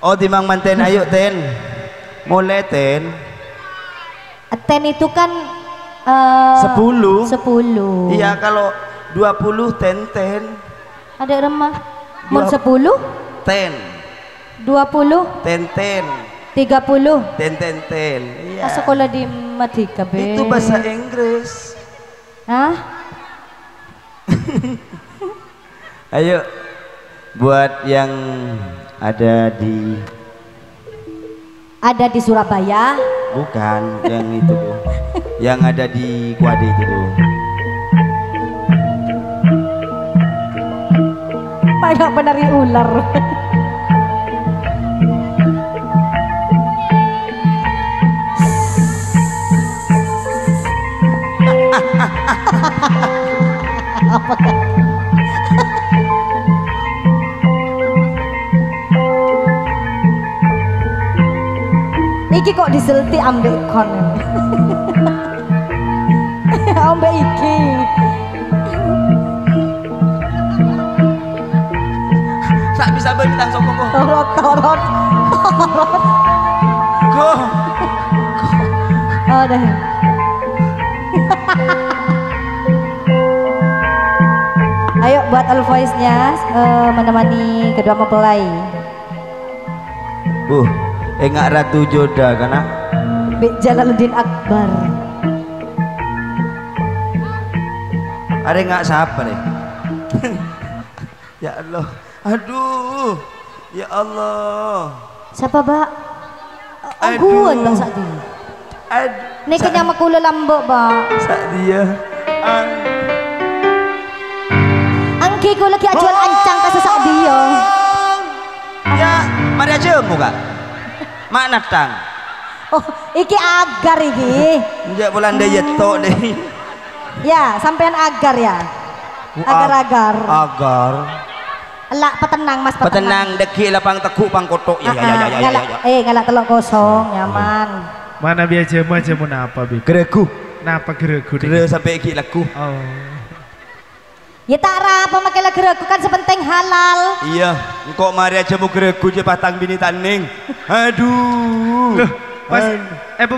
Oh timang manten, ayo ten. Mulai ten. Ten itu kan 10. 10. Iya kalau 20 ten. Ada remah. Mun 10? Ten. 20? Ten. 30? Ten. Iya. Sekolah di Madika be. Itu bahasa Inggris. Hah? Ayo buat yang ada di Surabaya. Bukan yang itu yang ada di Kuade itu tuh. Banyak penari ular. Iki kok diselti ambek kon. Ambek iki. Sak bisa bentang soko kok. Torot. Kok. Oh deh. Ayo buat all voice-nya menemani kedua mempelai. Enggak Ratu Joda karena Jalaluddin Akbar. ada enggak siapa deh. Ya Allah. Aduh. Ya Allah. Siapa, Mbak? Gun, Mbak Sakti. Nih kenyama kula lambok, Mbak. Sakti ya. Angki kula lagi jual ancang ka Sakti ya. Ya, mari aja muka. Mak natang. Oh, iki agar iki. Njak bulan dia yetok deh. Ya, sampean agar ya. Agar-agar. Agar. Elak petenang Mas, petenang deki lapang tekuk pang kotok. Ya. Ngalak telok kosong, nyaman. Mana biasa macam apa bi? Geregu. Napa geregu? Geregu sampai iki laku. Oh. Ya tak apa makai lagu kan sepenting halal. Iya, engkau mari aja mau geregu je patang bini taning. Aduh. Loh, Mas,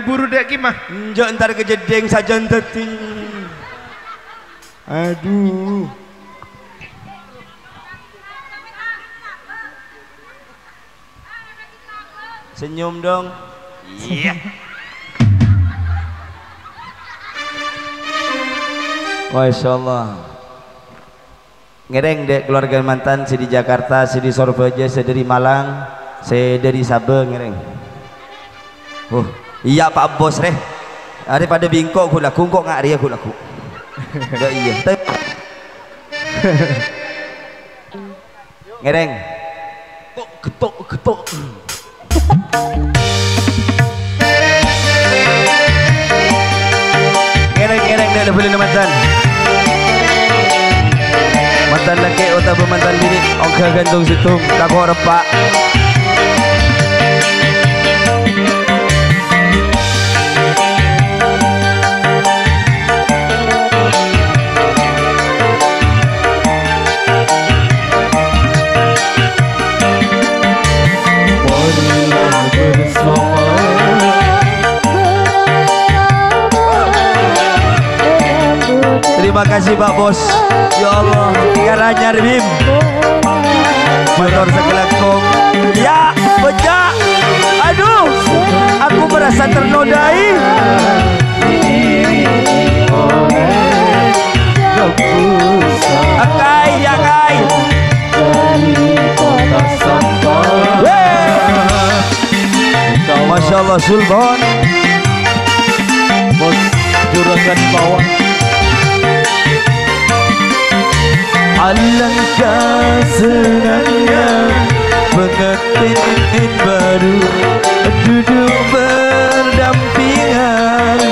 buru dek gimana? Njok ntar kejedeng saja teti. Aduh. Senyum dong. Iya. Masya Allah. Ngereng dek keluarga mantan, si di Jakarta, si di Surabaya, si dari Malang, si dari Sabang ngereng. Iya Pak Bos reh. Daripada bingkok aku laku, kok ngak ria aku laku. Enggak iya. Ngereng. Getok. Ngereng dek boleh mantan. Mantan laki atau mantan bini, oke gantung situ, takut repak. Terima kasih Pak Bos. Ya Allah, karanya Bim. Motor sekelekong. Ya, pecah. Aduh, aku merasa ternodai. Akai, ya kai. Masya Allah Sulban. Bos juragan bawah. Alangkah senangnya pengantin baru duduk berdampingan,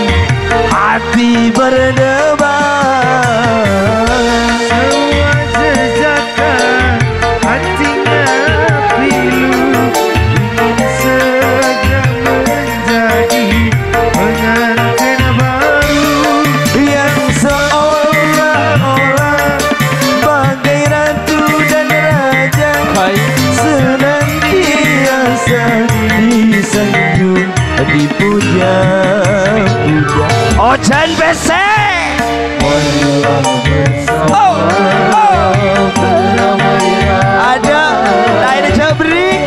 hati berdebar. Semua sejakan hatinya pilu, ingin segera menjadi pengantin baru yang seolah-olah bagai ratu dan raja, senantiasa puja. Ojan besek. Oh, ada lain jabri.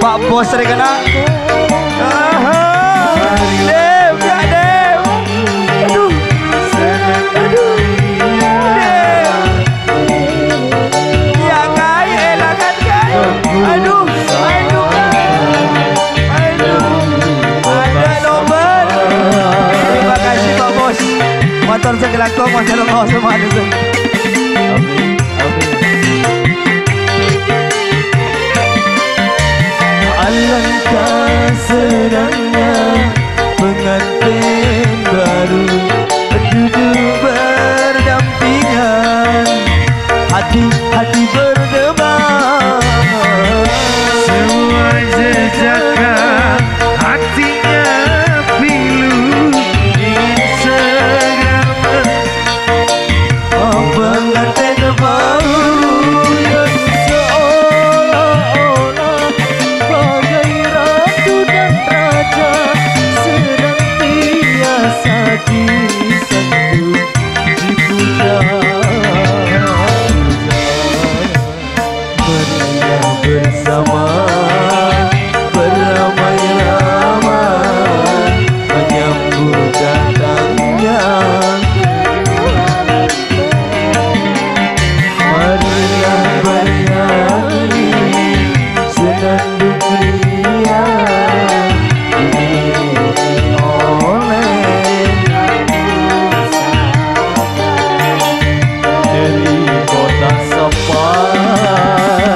Pak Bos kena. Dev, ya Dev. Aduh. Ya kai, elakan kai. Aduh. Ada nomor. Terima kasih Pak Bos. Motor segelakong, masih lengkap semua itu. Alangkah senangnya pengantin baru duduk berdampingan, hati-hati berdebar. Semua jejaka hatinya pilu, ingin segera pengantin baru yang seolah-olah bagai ratu dan raja sedang biasa disanjung dipuja. Meriah bersama beramai-ramai menyambut datangnya. Marilah bernyanyi senandung ria diiringi oleh dari kota sampai.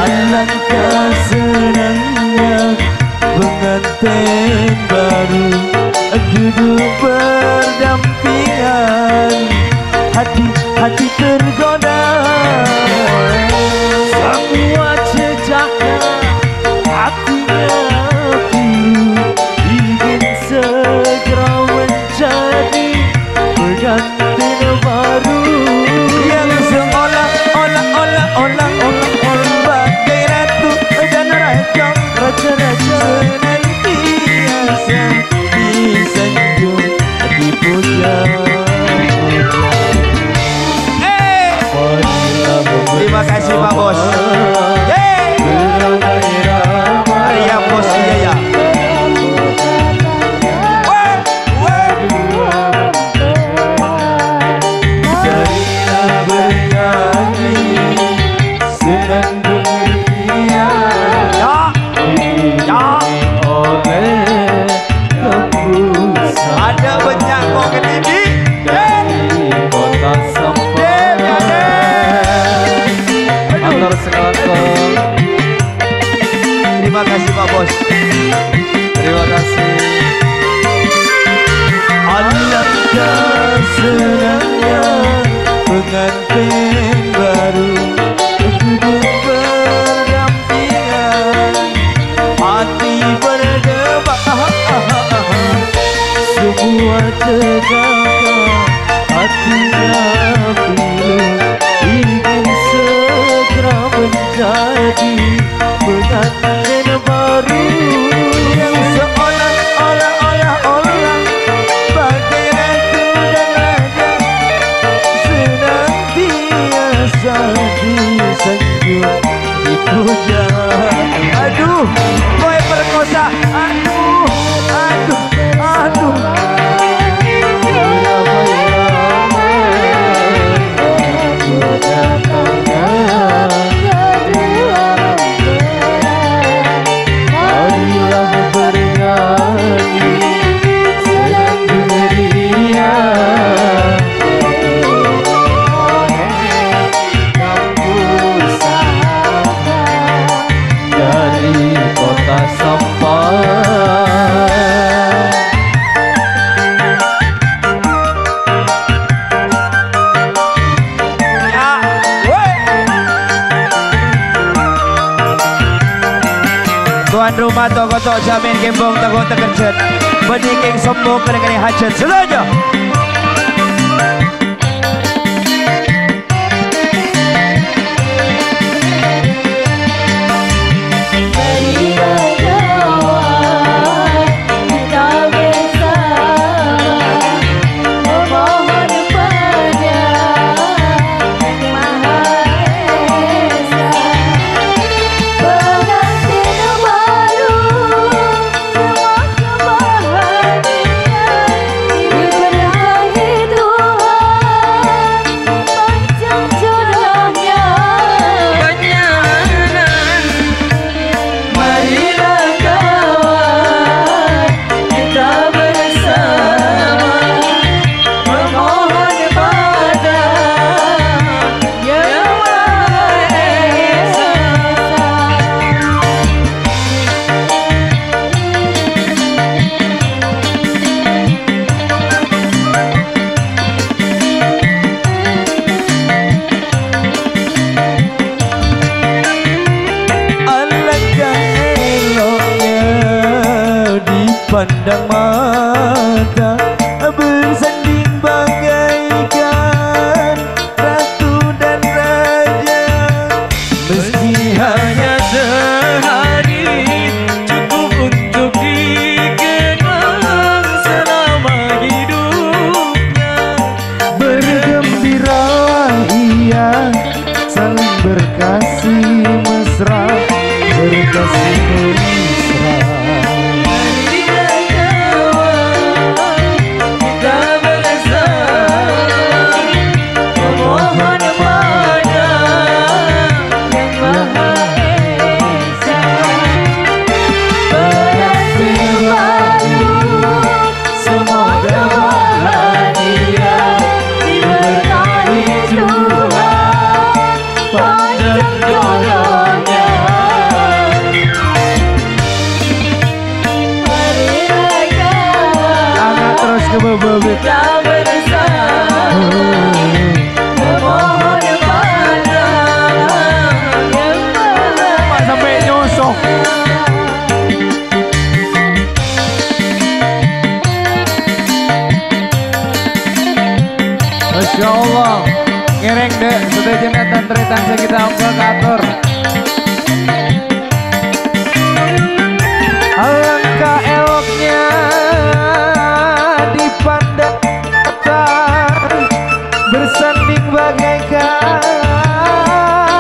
Alangkah senangnya pengantin baru duduk berdampingan, hati-hati tergoda. Semua jejaka hatinya pilu, ingin segera menjadi pengantin baru yang seolah-olah bagai ratu dan raja senantiasa disanjung dipuja. Terima kasih Pak Bos. Arya Bos Jaya. Jadilah bernyanyi senandung ria diiringi oleh tembusan. Ada banyak kok ini dari kota sampai. Antar sekelakon. Terima kasih Pak Bos. Terima kasih. Alangkah senangnya pengantin baru duduk berdampingan, hati berdebar. Semua jejaka hatinya pilu, ingin segera menjadi pengantin baru yang seolah-olah bagai ratu dan raja senantiasa disanjung dipuja. Aduh, boy perkosa. Aduh. Tuan rumah toko-toko jamin gembong takut terkejut beniking sembuh kena hajat selanjutnya. pandang mata, bersanding bagaikan ratu dan raja. Meski hanya Sehari cukup untuk dikenang selama hidupnya. bergembira ia, saling berkasih mesra, berkasih mesra. Kita bersama memohon pada Yang Maha Sampai nyosok. Masya Allah, ngereng deh, sudah jembatan teritan kita unggul katur. Alangkah eloknya dipandang mata, bersanding bagaikan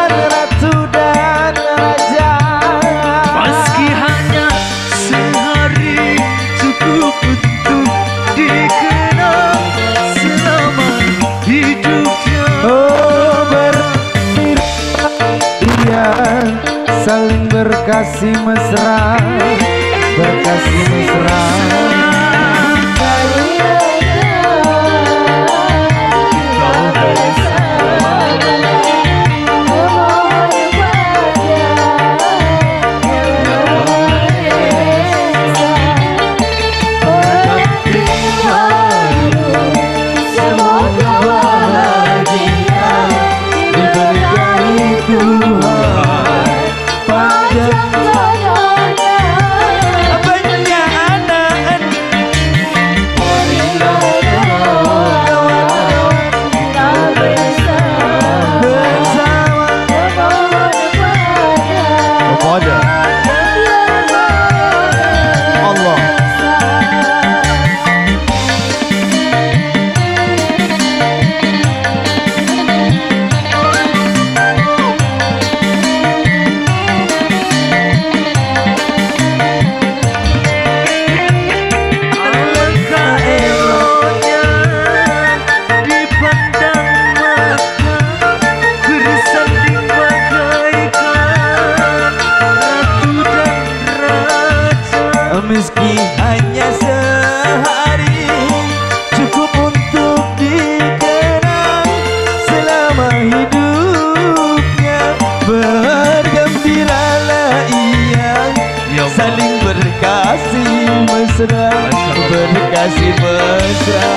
ratu dan raja. Meski hanya sehari cukup untuk dikenang selama hidupnya. Oh, berpira ia, saling berkasih mesra, berkasih mesra. Meski hanya sehari cukup untuk dikenang selama hidupnya. Bergembiralah ia, saling berkasih mesra, berkasih mesra.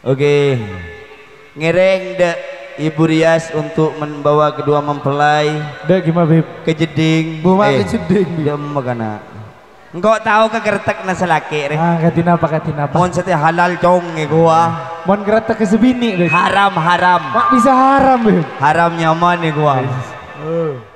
Oke, ngereng dek Ibu Rias untuk membawa kedua mempelai Dek gimana Beb? ke jeding. Buma ke jeding. Dia makana. Engkau tahu ke gertek na sa laki re. Ah, katina apa? Mon sa halal chong gua. Mon gerata ke sebini Beb. Haram. Mak bisa haram Beb. Haram nyaman gua. Oh.